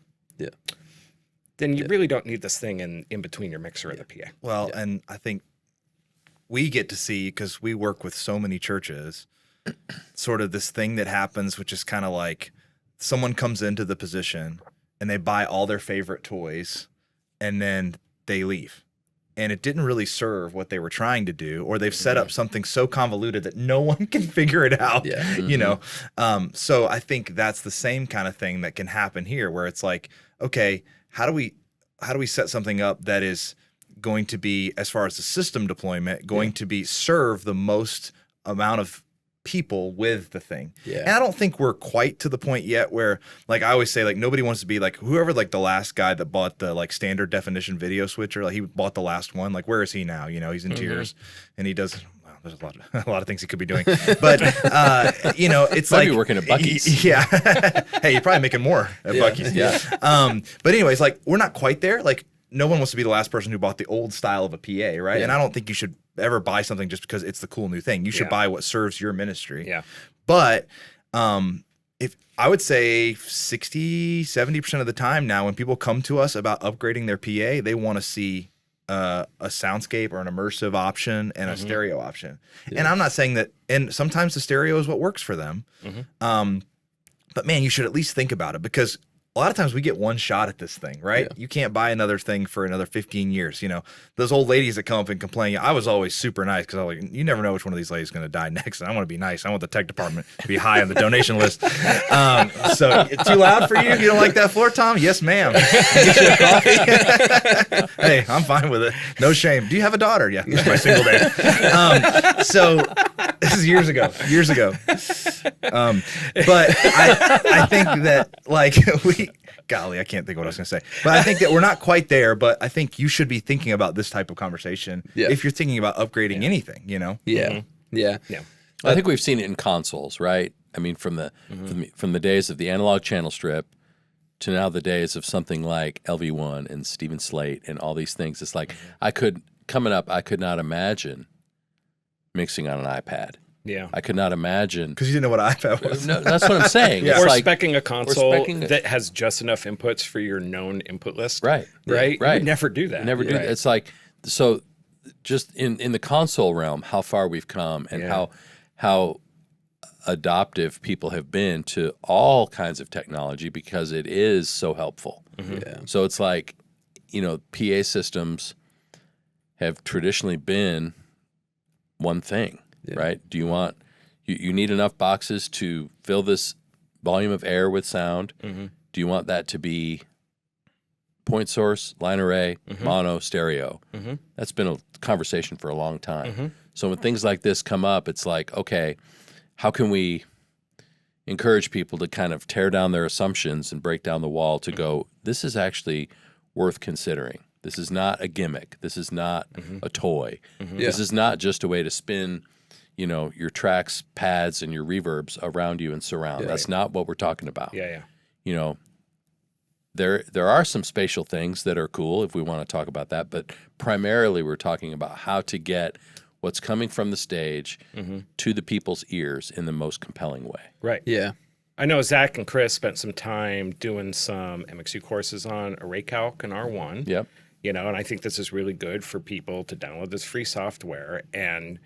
then you really don't need this thing in between your mixer and the PA. Well, and I think we get to see, because we work with so many churches, sort of this thing that happens, which is kind of like someone comes into the position and they buy all their favorite toys and then they leave. And it didn't really serve what they were trying to do, or they've set up something so convoluted that no one can figure it out, So I think that's the same kind of thing that can happen here, where it's like, okay, how do we set something up that is going to be, as far as the system deployment, going to be serve the most amount of people with the thing. Yeah. And I don't think we're quite to the point yet where, like I always say, like nobody wants to be like whoever, like the last guy that bought the like standard definition video switcher, like he bought the last one. Like where is he now? He's in tears, and he does. There's a lot of things he could be doing, but it's might like be working at Buc-ee's. Yeah. Hey, you're probably making more at Buc-ee's. Yeah. But anyways, like we're not quite there. Like no one wants to be the last person who bought the old style of a PA, right? Yeah. And I don't think you should ever buy something just because it's the cool new thing. You should buy what serves your ministry. Yeah. But if I would say 60, 70% of the time now, when people come to us about upgrading their PA, they want to see a soundscape or an immersive option and a stereo option. Yeah. And I'm not saying that, and sometimes the stereo is what works for them. But man, you should at least think about it, because a lot of times we get one shot at this thing, right? Yeah. You can't buy another thing for another 15 years. Those old ladies that come up and complain, I was always super nice because I was like, you never know which one of these ladies is going to die next. And I want to be nice. I want the tech department to be high on the donation list. So it's too loud for you? You don't like that floor, Tom? Yes, ma'am. Get you a coffee? Hey, I'm fine with it. No shame. Do you have a daughter? Yeah, this is my single day. So this is years ago. But I think that like golly, I can't think of what I was going to say. But I think that we're not quite there, but I think you should be thinking about this type of conversation if you're thinking about upgrading anything, Yeah. I think we've seen it in consoles, right? I mean, from the days of the analog channel strip to now the days of something like LV1 and Steven Slate and all these things. It's like I could not imagine mixing on an iPad. Yeah. I could not imagine. Because you didn't know what iPad was. No, that's what I'm saying. Or speccing a console that has just enough inputs for your known input list. Right. You would never do that. Never do that. It's like, so just in the console realm, how far we've come and how adoptive people have been to all kinds of technology because it is so helpful. Yeah. So it's like, PA systems have traditionally been one thing. Yeah. Right? Do you want you need enough boxes to fill this volume of air with sound? Do you want that to be point source, line array, mono, stereo? That's been a conversation for a long time. So when things like this come up, it's like, okay, how can we encourage people to kind of tear down their assumptions and break down the wall to go, this is actually worth considering. This is not a gimmick. This is not a toy. This is not just a way to spin, your tracks, pads, and your reverbs around you and surround. That's not what we're talking about. There are some spatial things that are cool if we want to talk about that, but primarily we're talking about how to get what's coming from the stage to the people's ears in the most compelling way. Right. Yeah. I know Zach and Chris spent some time doing some MxU courses on Array Calc and R1. Yep. And I think this is really good for people to download this free software and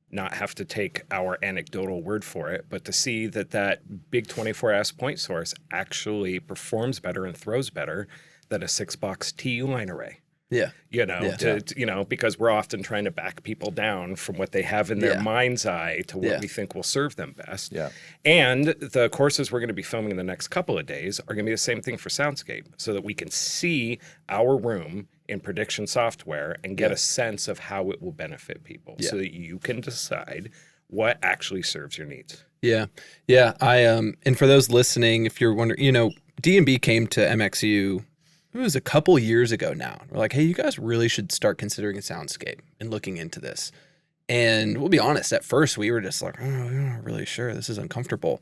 not have to take our anecdotal word for it, but to see that big 24S point source actually performs better and throws better than a 6-box TU line array. Yeah. Because we're often trying to back people down from what they have in their mind's eye to what we think will serve them best. Yeah. And the courses we're going to be filming in the next couple of days are going to be the same thing for Soundscape, so that we can see our room in prediction software and get a sense of how it will benefit people so that you can decide what actually serves your needs. Yeah. Yeah. And for those listening, if you're wondering, D&B came to MxU, it was a couple years ago now. We're like, hey, you guys really should start considering a Soundscape and looking into this. And we'll be honest, at first we were just like, we're not really sure. This is uncomfortable.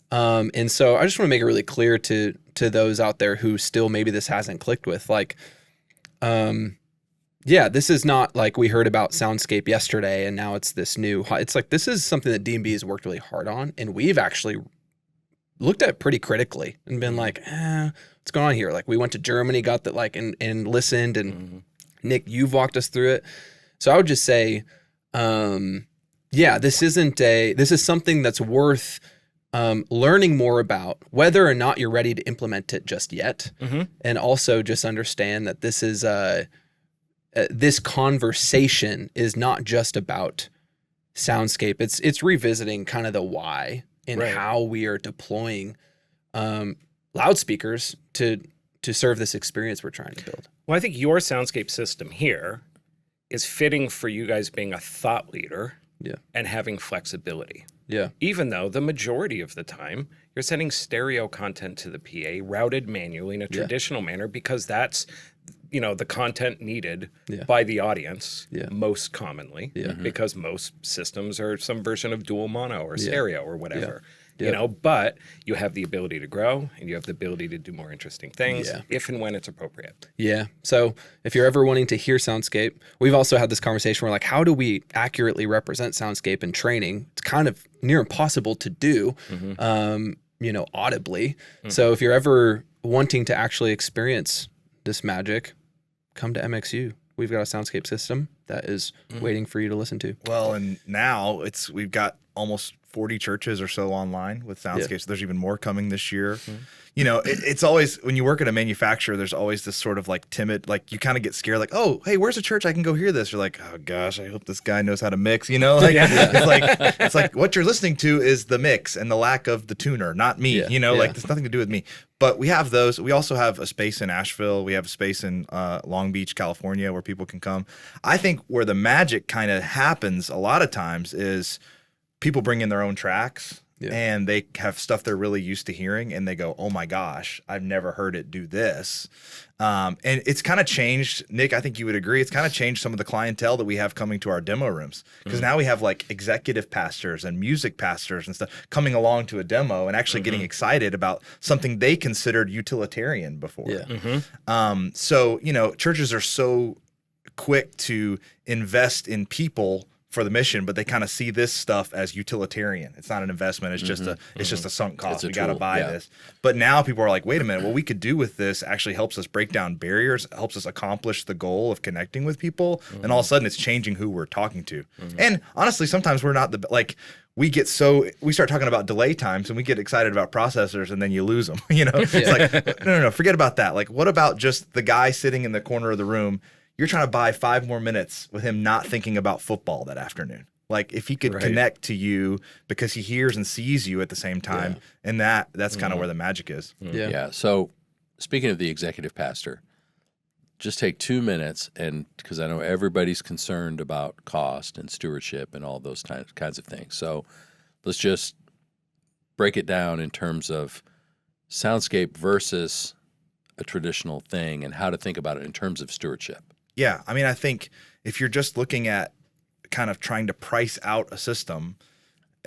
And so I just want to make it really clear to those out there who still maybe this hasn't clicked with, like, this is not like we heard about Soundscape yesterday and now it's this new, it's like, this is something that D&B has worked really hard on. And we've actually looked at it pretty critically and been like, what's going on here? Like, we went to Germany, got that, like, and listened, and Nick, you've walked us through it. So I would just say, this is something that's worth learning more about, whether or not you're ready to implement it just yet. And also just understand that this is this conversation is not just about Soundscape. It's revisiting kind of the why and how we are deploying loudspeakers to serve this experience we're trying to build. Well, I think your Soundscape system here is fitting for you guys being a thought leader and having flexibility. Yeah. Even though the majority of the time you're sending stereo content to the PA routed manually in a traditional manner, because that's the content needed by the audience most commonly, because most systems are some version of dual mono or stereo or whatever. But you have the ability to grow and you have the ability to do more interesting things if and when it's appropriate. Yeah. So if you're ever wanting to hear Soundscape, we've also had this conversation where, like, how do we accurately represent Soundscape in training? It's kind of near impossible to do, audibly. So if you're ever wanting to actually experience this magic, come to MxU. We've got a Soundscape system that is waiting for you to listen to. Well, and now we've got almost 40 churches or so online with Soundscape. So there's even more coming this year. It's always, when you work at a manufacturer, there's always this sort of like timid, like you kind of get scared, like, oh, hey, where's a church I can go hear this? You're like, oh gosh, I hope this guy knows how to mix, It's like what you're listening to is the mix and the lack of the tuner, not me, like there's nothing to do with me. But we have those. We also have a space in Asheville. We have a space in Long Beach, California, where people can come. I think where the magic kind of happens a lot of times is people bring in their own tracks and they have stuff they're really used to hearing and they go, oh my gosh, I've never heard it do this. And it's kind of changed, Nick, I think you would agree, it's kind of changed some of the clientele that we have coming to our demo rooms. Because now we have like executive pastors and music pastors and stuff coming along to a demo and actually getting excited about something they considered utilitarian before. So, churches are so quick to invest in people for the mission, but they kind of see this stuff as utilitarian. It's not an investment. It's just a sunk cost. We got to buy this. But now people are like, wait a minute, what we could do with this actually helps us break down barriers, helps us accomplish the goal of connecting with people. And all of a sudden it's changing who we're talking to. And honestly, sometimes we're not we start talking about delay times and we get excited about processors and then you lose them. It's like, no, forget about that. Like, what about just the guy sitting in the corner of the room? You're trying to buy 5 more minutes with him not thinking about football that afternoon. Like, if he could connect to you because he hears and sees you at the same time, and that's kind of where the magic is. So speaking of the executive pastor, just take 2 minutes, and because I know everybody's concerned about cost and stewardship and all those kinds of things. So let's just break it down in terms of soundscape versus a traditional thing and how to think about it in terms of stewardship. Yeah. I mean, I think if you're just looking at kind of trying to price out a system,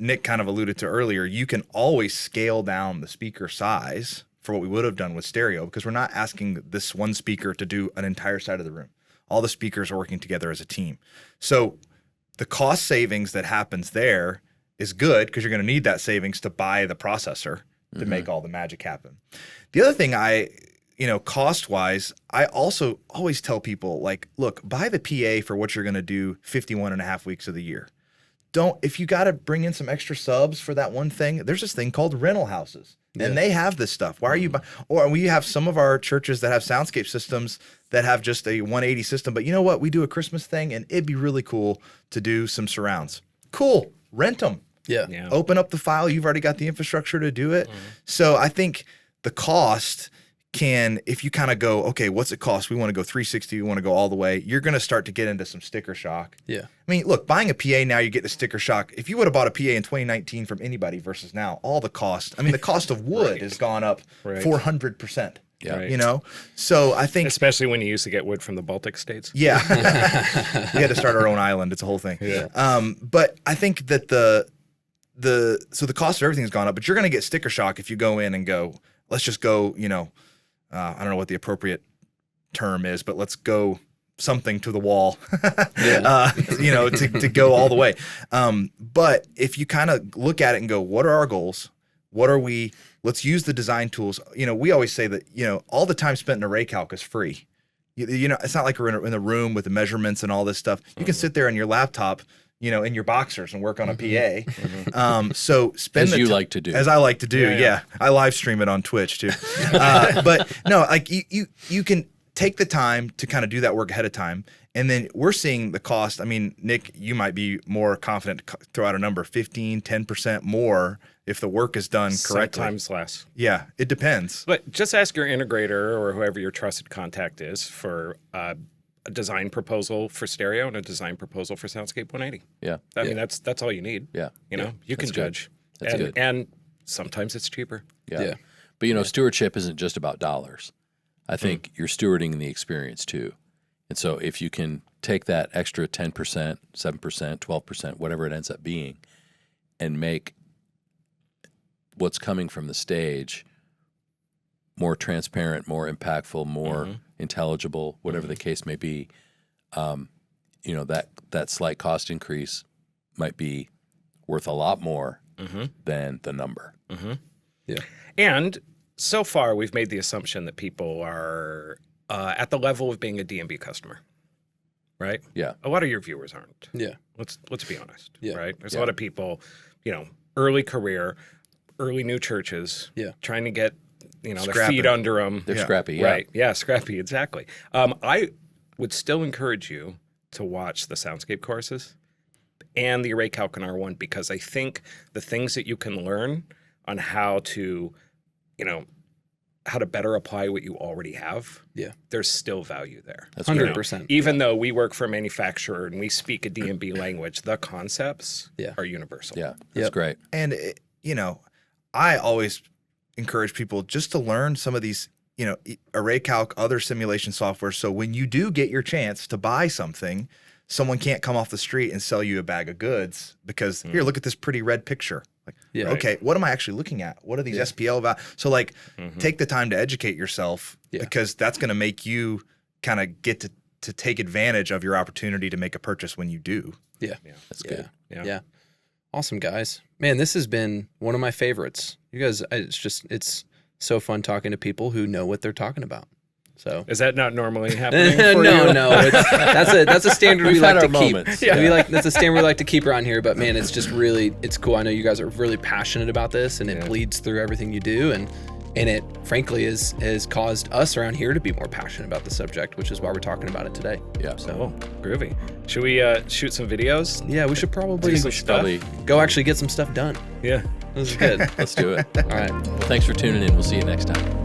Nick kind of alluded to earlier, you can always scale down the speaker size for what we would have done with stereo, because we're not asking this one speaker to do an entire side of the room. All the speakers are working together as a team. So the cost savings that happens there is good, because you're going to need that savings to buy the processor to make all the magic happen. The other thing cost-wise, I also always tell people, like, look, buy the PA for what you're going to do 51 and a half weeks of the year. If you got to bring in some extra subs for that one thing, there's this thing called rental houses, and they have this stuff. Why are you or we have some of our churches that have soundscape systems that have just a 180 system, but you know what? We do a Christmas thing, and it'd be really cool to do some surrounds. Cool. Rent them. Yeah. Open up the file. You've already got the infrastructure to do it. So I think the cost if you kind of go, okay, what's it cost? We want to go 360. We want to go all the way. You're going to start to get into some sticker shock. Yeah. I mean, look, buying a PA now, you get the sticker shock. If you would have bought a PA in 2019 from anybody versus now, all the cost. I mean, the cost of wood has gone up 400%. Yeah. You know? So I think. Especially when you used to get wood from the Baltic states. Yeah. We had to start our own island. It's a whole thing. Yeah. But I think that the cost of everything has gone up, but you're going to get sticker shock if you go in and go, let's just go, I don't know what the appropriate term is, but let's go something to the wall, to go all the way. But if you kind of look at it and go, what are our goals? Let's use the design tools. We always say that, all the time spent in array calc is free. It's not like we're in a room with the measurements and all this stuff. You can sit there on your laptop, in your boxers and work on a PA. So spend as you like to do. As I like to do, yeah. I live stream it on Twitch too. But no, like you can take the time to kind of do that work ahead of time. And then we're seeing the cost. I mean, Nick, you might be more confident to throw out a number, 15, 10% more if the work is done correctly. Sometimes less. Yeah, it depends. But just ask your integrator or whoever your trusted contact is for a design proposal for stereo and a design proposal for Soundscape 180. Yeah. I mean, that's all you need. Yeah. You can judge. That's good. And sometimes it's cheaper. Yeah. But, stewardship isn't just about dollars. I think you're stewarding the experience too. And so if you can take that extra 10%, 7%, 12%, whatever it ends up being, and make what's coming from the stage more transparent, more impactful, more intelligible, whatever the case may be, that slight cost increase might be worth a lot more than the number. Yeah. And so far, we've made the assumption that people are at the level of being a D&B customer, right? Yeah. A lot of your viewers aren't. Yeah. Let's be honest. Yeah. Right. There's a lot of people, early career, early new churches, trying to get their feet under them. They're scrappy. Yeah. Right. Yeah. Scrappy. Exactly. I would still encourage you to watch the Soundscape courses and the Array Calc and R1, because I think the things that you can learn on how to better apply what you already have. Yeah. There's still value there. That's 100%. Even though we work for a manufacturer and we speak a D&B language, the concepts are universal. Yeah. That's great. And, I always encourage people just to learn some of these, Array Calc, other simulation software. So when you do get your chance to buy something, someone can't come off the street and sell you a bag of goods because here, look at this pretty red picture. Like, okay, what am I actually looking at? What are these SPL about? So take the time to educate yourself because that's going to make you kind of get to take advantage of your opportunity to make a purchase when you do. Yeah. That's good. Yeah. Awesome, guys. Man, this has been one of my favorites. You guys, it's so fun talking to people who know what they're talking about. So is that not normally happening for no, you? No. That's a standard we like to keep. Yeah. That's a standard we like to keep around here. But man, it's just really, it's cool. I know you guys are really passionate about this, and it bleeds through everything you do, and it frankly has caused us around here to be more passionate about the subject, which is why we're talking about it today. Yeah. So groovy. Should we shoot some videos? Yeah, we should probably Go actually get some stuff done. Yeah. This is good. Let's do it. All right. Well, thanks for tuning in. We'll see you next time.